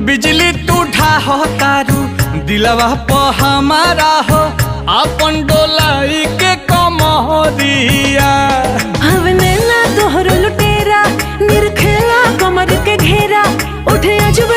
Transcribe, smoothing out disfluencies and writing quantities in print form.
बिजली तू ढाहो तारू दिलवा प हमारा हो अपन डोलाई के कमरिया हवने ना तोहर लुटेरा निरखेला कमर के घेरा उठे अजब